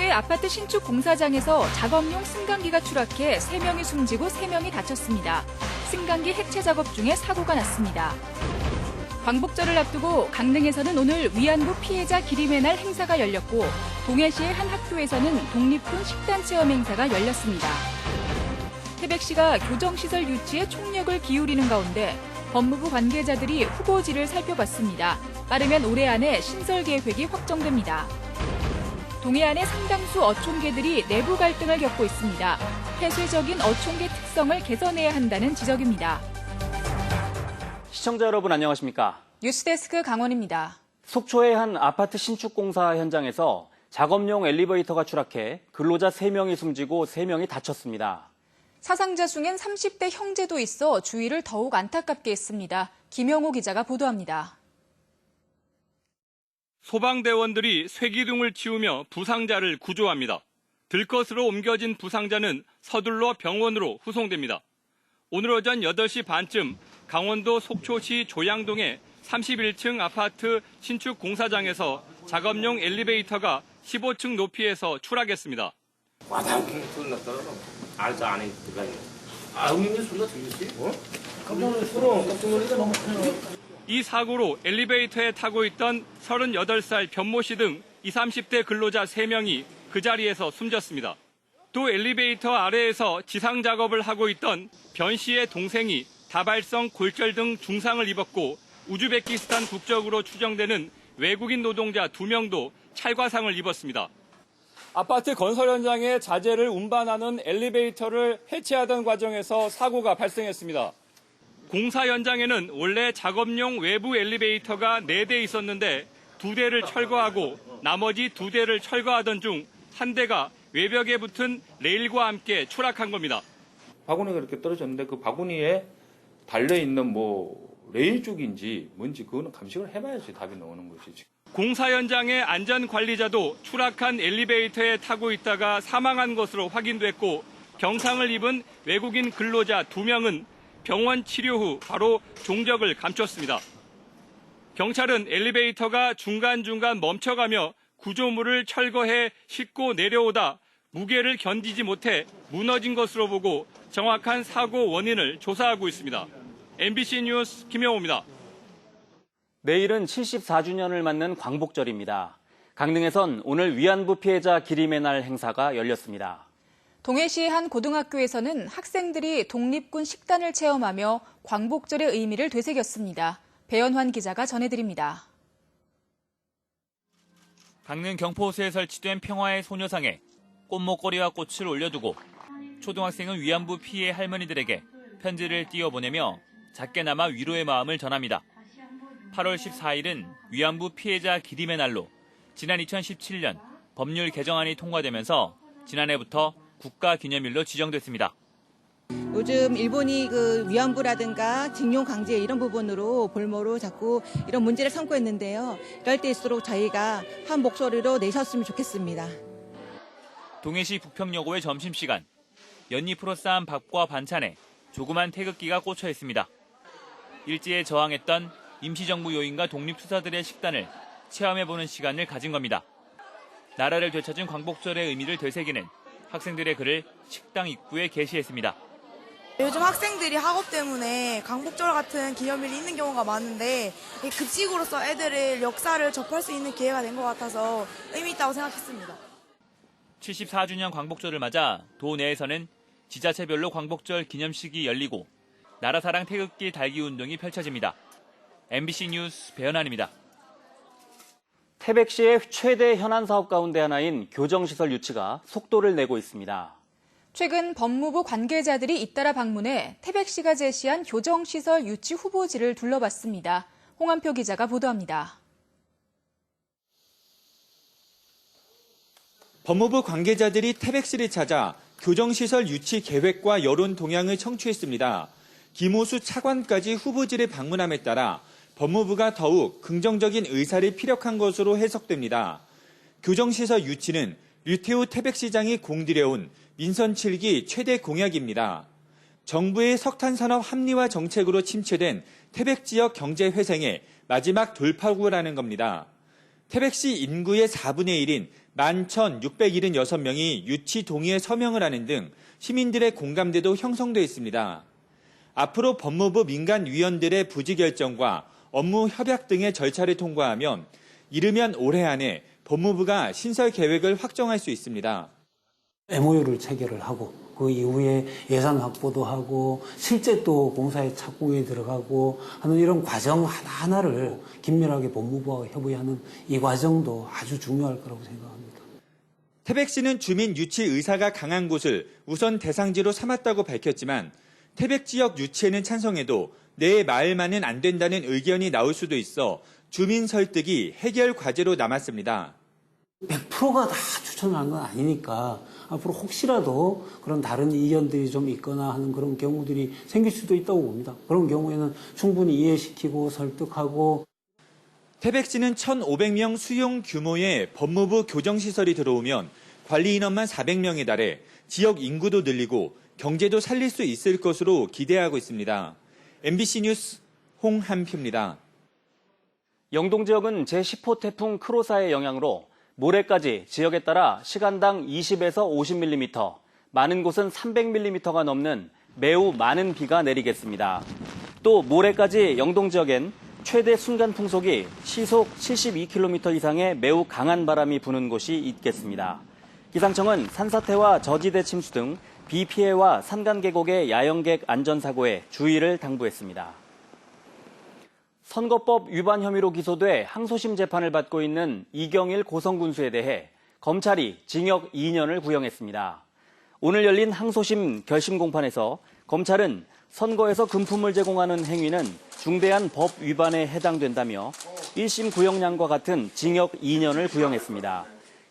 속초의 아파트 신축 공사장에서 작업용 승강기가 추락해 3명이 숨지고 3명이 다쳤습니다. 승강기 해체 작업 중에 사고가 났습니다. 광복절을 앞두고 강릉에서는 오늘 위안부 피해자 기림의 날 행사가 열렸고 동해시의 한 학교에서는 독립군 식단 체험 행사가 열렸습니다. 태백시가 교정시설 유치에 총력을 기울이는 가운데 법무부 관계자들이 후보지를 살펴봤습니다. 빠르면 올해 안에 신설 계획이 확정됩니다. 동해안의 상당수 어촌계들이 내부 갈등을 겪고 있습니다. 폐쇄적인 어촌계 특성을 개선해야 한다는 지적입니다. 시청자 여러분 안녕하십니까? 뉴스데스크 강원입니다. 속초의 한 아파트 신축 공사 현장에서 작업용 엘리베이터가 추락해 근로자 3명이 숨지고 3명이 다쳤습니다. 사상자 중엔 30대 형제도 있어 주위를 더욱 안타깝게 했습니다. 김영호 기자가 보도합니다. 소방대원들이 쇠기둥을 치우며 부상자를 구조합니다. 들것으로 옮겨진 부상자는 서둘러 병원으로 후송됩니다. 오늘 오전 8시 반쯤 강원도 속초시 조양동의 31층 아파트 신축 공사장에서 작업용 엘리베이터가 15층 높이에서 추락했습니다. 와당 소리 났더라고. 알죠, 안에 들어가 있는. 응님 소리가 들리지? 깜짝 놀라서 너무 크네요. 이 사고로 엘리베이터에 타고 있던 38살 변모 씨 등 20, 30대 근로자 3명이 그 자리에서 숨졌습니다. 또 엘리베이터 아래에서 지상 작업을 하고 있던 변 씨의 동생이 다발성 골절 등 중상을 입었고 우즈베키스탄 국적으로 추정되는 외국인 노동자 2명도 찰과상을 입었습니다. 아파트 건설 현장에 자재를 운반하는 엘리베이터를 해체하던 과정에서 사고가 발생했습니다. 공사 현장에는 원래 작업용 외부 엘리베이터가 4대 있었는데 2대를 철거하고 나머지 2대를 철거하던 중 한 대가 외벽에 붙은 레일과 함께 추락한 겁니다. 바구니가 이렇게 떨어졌는데 그 바구니에 달려있는 레일 쪽인지 뭔지 그거는 감식을 해봐야지 답이 나오는 것이지. 공사 현장의 안전관리자도 추락한 엘리베이터에 타고 있다가 사망한 것으로 확인됐고 경상을 입은 외국인 근로자 2명은 병원 치료 후 바로 종적을 감췄습니다. 경찰은 엘리베이터가 중간중간 멈춰가며 구조물을 철거해 싣고 내려오다 무게를 견디지 못해 무너진 것으로 보고 정확한 사고 원인을 조사하고 있습니다. MBC 뉴스 김영호입니다. 내일은 74주년을 맞는 광복절입니다. 강릉에선 오늘 위안부 피해자 기림의 날 행사가 열렸습니다. 동해시의 한 고등학교에서는 학생들이 독립군 식단을 체험하며 광복절의 의미를 되새겼습니다. 배연환 기자가 전해드립니다. 강릉 경포호수에 설치된 평화의 소녀상에 꽃목걸이와 꽃을 올려두고 초등학생은 위안부 피해 할머니들에게 편지를 띄워보내며 작게나마 위로의 마음을 전합니다. 8월 14일은 위안부 피해자 기림의 날로 지난 2017년 법률 개정안이 통과되면서 지난해부터 국가기념일로 지정됐습니다. 요즘 일본이 위안부라든가 징용 강제 이런 부분으로 볼모로 자꾸 이런 문제를 삼고 있는데요. 이럴 때일수록 저희가 한 목소리로 내셨으면 좋겠습니다. 동해시 북평여고의 점심시간, 연잎으로 쌓은 밥과 반찬에 조그만 태극기가 꽂혀 있습니다. 일제에 저항했던 임시정부 요인과 독립투사들의 식단을 체험해보는 시간을 가진 겁니다. 나라를 되찾은 광복절의 의미를 되새기는 학생들의 글을 식당 입구에 게시했습니다. 요즘 학생들이 학업 때문에 광복절 같은 기념일이 있는 경우가 많은데 급식으로서 애들의 역사를 접할 수 있는 기회가 된 것 같아서 의미 있다고 생각했습니다. 74주년 광복절을 맞아 도 내에서는 지자체별로 광복절 기념식이 열리고 나라사랑 태극기 달기 운동이 펼쳐집니다. MBC 뉴스 배연환입니다. 태백시의 최대 현안 사업 가운데 하나인 교정시설 유치가 속도를 내고 있습니다. 최근 법무부 관계자들이 잇따라 방문해 태백시가 제시한 교정시설 유치 후보지를 둘러봤습니다. 홍한표 기자가 보도합니다. 법무부 관계자들이 태백시를 찾아 교정시설 유치 계획과 여론 동향을 청취했습니다. 김호수 차관까지 후보지를 방문함에 따라 법무부가 더욱 긍정적인 의사를 피력한 것으로 해석됩니다. 교정시설 유치는 류태우 태백시장이 공들여온 민선 7기 최대 공약입니다. 정부의 석탄산업 합리화 정책으로 침체된 태백 지역 경제 회생의 마지막 돌파구라는 겁니다. 태백시 인구의 4분의 1인 11,676명이 유치 동의에 서명을 하는 등 시민들의 공감대도 형성돼 있습니다. 앞으로 법무부 민간위원들의 부지 결정과 업무 협약 등의 절차를 통과하면 이르면 올해 안에 법무부가 신설 계획을 확정할 수 있습니다. MOU를 체결을 하고 그 이후에 예산 확보도 하고 실제 또 공사의 착공에 들어가고 하는 이런 과정 하나하나를 긴밀하게 법무부와 협의하는 이 과정도 아주 중요할 거라고 생각합니다. 태백시는 주민 유치 의사가 강한 곳을 우선 대상지로 삼았다고 밝혔지만 태백 지역 유치에는 찬성해도 내 마을만은 안 된다는 의견이 나올 수도 있어 주민 설득이 해결 과제로 남았습니다. 100%가 다 추천하는 건 아니니까 앞으로 혹시라도 그런 다른 의견들이 좀 있거나 하는 그런 경우들이 생길 수도 있다고 봅니다. 그런 경우에는 충분히 이해시키고 설득하고. 태백시는 1,500명 수용 규모의 법무부 교정시설이 들어오면 관리 인원만 400명에 달해 지역 인구도 늘리고 경제도 살릴 수 있을 것으로 기대하고 있습니다. MBC 뉴스 홍한표입니다. 영동 지역은 제10호 태풍 크로사의 영향으로 모레까지 지역에 따라 시간당 20에서 50mm, 많은 곳은 300mm가 넘는 매우 많은 비가 내리겠습니다. 또 모레까지 영동 지역엔 최대 순간 풍속이 시속 72km 이상의 매우 강한 바람이 부는 곳이 있겠습니다. 기상청은 산사태와 저지대 침수 등 비 피해와 산간 계곡의 야영객 안전사고에 주의를 당부했습니다. 선거법 위반 혐의로 기소돼 항소심 재판을 받고 있는 이경일 고성군수에 대해 검찰이 징역 2년을 구형했습니다. 오늘 열린 항소심 결심 공판에서 검찰은 선거에서 금품을 제공하는 행위는 중대한 법 위반에 해당된다며 1심 구형량과 같은 징역 2년을 구형했습니다.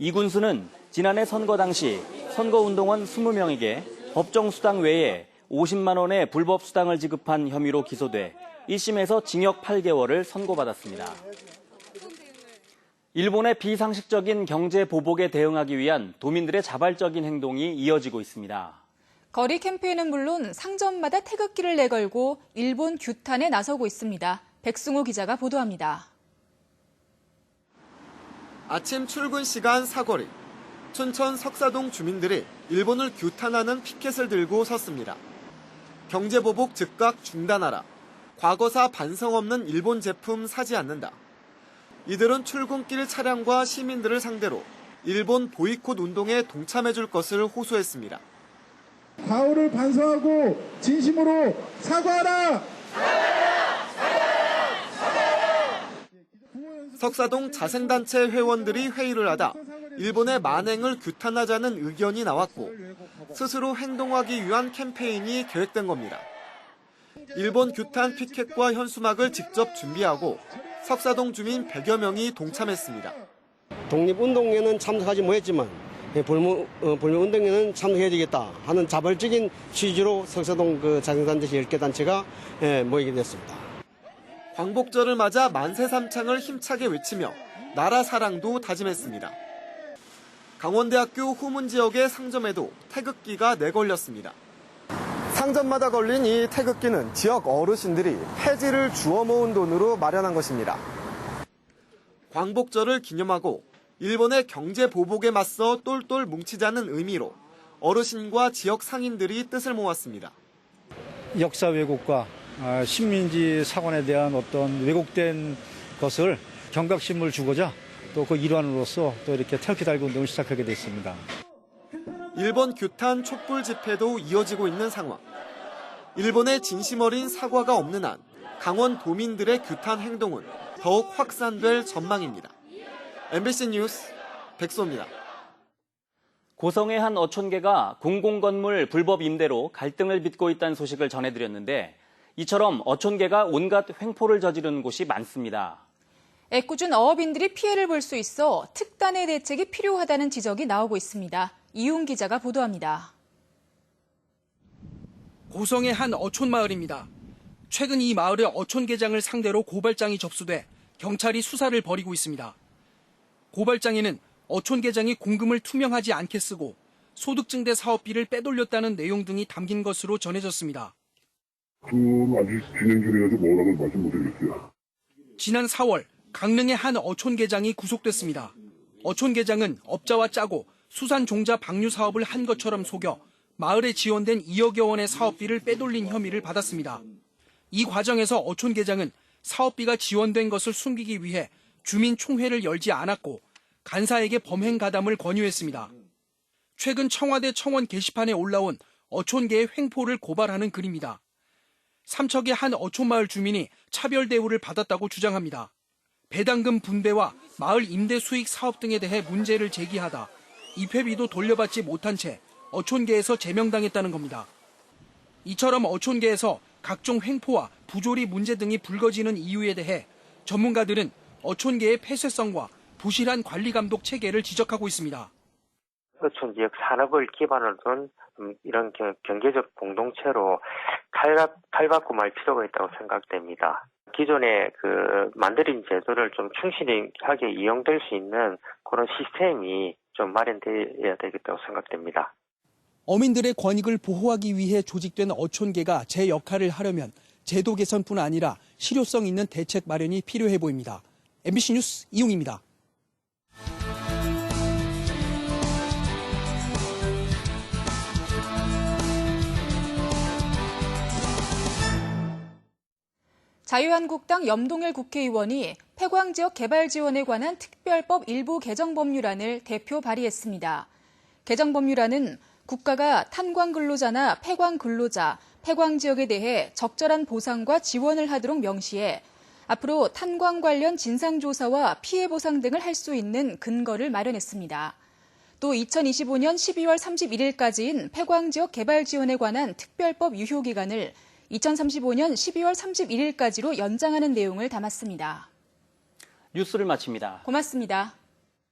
이 군수는 지난해 선거 당시 선거운동원 20명에게 법정 수당 외에 50만 원의 불법 수당을 지급한 혐의로 기소돼 1심에서 징역 8개월을 선고받았습니다. 일본의 비상식적인 경제 보복에 대응하기 위한 도민들의 자발적인 행동이 이어지고 있습니다. 거리 캠페인은 물론 상점마다 태극기를 내걸고 일본 규탄에 나서고 있습니다. 백승호 기자가 보도합니다. 아침 출근 시간 사거리. 춘천 석사동 주민들이 일본을 규탄하는 피켓을 들고 섰습니다. 경제보복 즉각 중단하라. 과거사 반성 없는 일본 제품 사지 않는다. 이들은 출근길 차량과 시민들을 상대로 일본 보이콧 운동에 동참해줄 것을 호소했습니다. 과오를 반성하고 진심으로 사과하라! 석사동 자생단체 회원들이 회의를 하다 일본의 만행을 규탄하자는 의견이 나왔고 스스로 행동하기 위한 캠페인이 계획된 겁니다. 일본 규탄 피켓과 현수막을 직접 준비하고 석사동 주민 100여 명이 동참했습니다. 독립운동에는 참석하지 못했지만 불매운동에는 참석해야 되겠다 하는 자발적인 취지로 석사동 자생단체 10개 단체가 모이게 됐습니다. 광복절을 맞아 만세삼창을 힘차게 외치며 나라 사랑도 다짐했습니다. 강원대학교 후문 지역의 상점에도 태극기가 내걸렸습니다. 상점마다 걸린 이 태극기는 지역 어르신들이 폐지를 주워 모은 돈으로 마련한 것입니다. 광복절을 기념하고 일본의 경제 보복에 맞서 똘똘 뭉치자는 의미로 어르신과 지역 상인들이 뜻을 모았습니다. 역사 왜곡과 식민지 사관에 대한 어떤 왜곡된 것을 경각심을 주고자 또 그 일환으로서 또 이렇게 태극기 달기 운동을 시작하게 됐습니다. 일본 규탄 촛불 집회도 이어지고 있는 상황. 일본의 진심 어린 사과가 없는 한 강원 도민들의 규탄 행동은 더욱 확산될 전망입니다. MBC 뉴스 백소입니다. 고성의 한 어촌계가 공공건물 불법 임대로 갈등을 빚고 있다는 소식을 전해드렸는데 이처럼 어촌계가 온갖 횡포를 저지르는 곳이 많습니다. 애꿎은 어업인들이 피해를 볼 수 있어 특단의 대책이 필요하다는 지적이 나오고 있습니다. 이훈 기자가 보도합니다. 고성의 한 어촌 마을입니다. 최근 이 마을의 어촌 계장을 상대로 고발장이 접수돼 경찰이 수사를 벌이고 있습니다. 고발장에는 어촌 계장이 공금을 투명하지 않게 쓰고 소득증대 사업비를 빼돌렸다는 내용 등이 담긴 것으로 전해졌습니다. 아직 진행 중이라서 뭐라고 말씀 못 드리겠어요. 지난 4월 강릉의 한 어촌계장이 구속됐습니다. 어촌계장은 업자와 짜고 수산종자 방류 사업을 한 것처럼 속여 마을에 지원된 2억여 원의 사업비를 빼돌린 혐의를 받았습니다. 이 과정에서 어촌계장은 사업비가 지원된 것을 숨기기 위해 주민총회를 열지 않았고 간사에게 범행 가담을 권유했습니다. 최근 청와대 청원 게시판에 올라온 어촌계의 횡포를 고발하는 글입니다. 삼척의 한 어촌마을 주민이 차별 대우를 받았다고 주장합니다. 배당금 분배와 마을 임대 수익 사업 등에 대해 문제를 제기하다 입회비도 돌려받지 못한 채 어촌계에서 제명당했다는 겁니다. 이처럼 어촌계에서 각종 횡포와 부조리 문제 등이 불거지는 이유에 대해 전문가들은 어촌계의 폐쇄성과 부실한 관리 감독 체계를 지적하고 있습니다. 어촌 지역 산업을 기반으로 둔 이런 경제적 공동체로 탈바꿈할 필요가 있다고 생각됩니다. 기존의 만들인 제도를 좀 충실하게 이용될 수 있는 그런 시스템이 좀 마련돼야 되겠다고 생각됩니다. 어민들의 권익을 보호하기 위해 조직된 어촌계가 제 역할을 하려면 제도 개선뿐 아니라 실효성 있는 대책 마련이 필요해 보입니다. MBC 뉴스 이용입니다. 자유한국당 염동열 국회의원이 폐광지역 개발 지원에 관한 특별법 일부 개정 법률안을 대표 발의했습니다. 개정 법률안은 국가가 탄광 근로자나 폐광 근로자, 폐광 지역에 대해 적절한 보상과 지원을 하도록 명시해 앞으로 탄광 관련 진상조사와 피해 보상 등을 할 수 있는 근거를 마련했습니다. 또 2025년 12월 31일까지인 폐광 지역 개발 지원에 관한 특별법 유효 기간을 2035년 12월 31일까지로 연장하는 내용을 담았습니다. 뉴스를 마칩니다. 고맙습니다.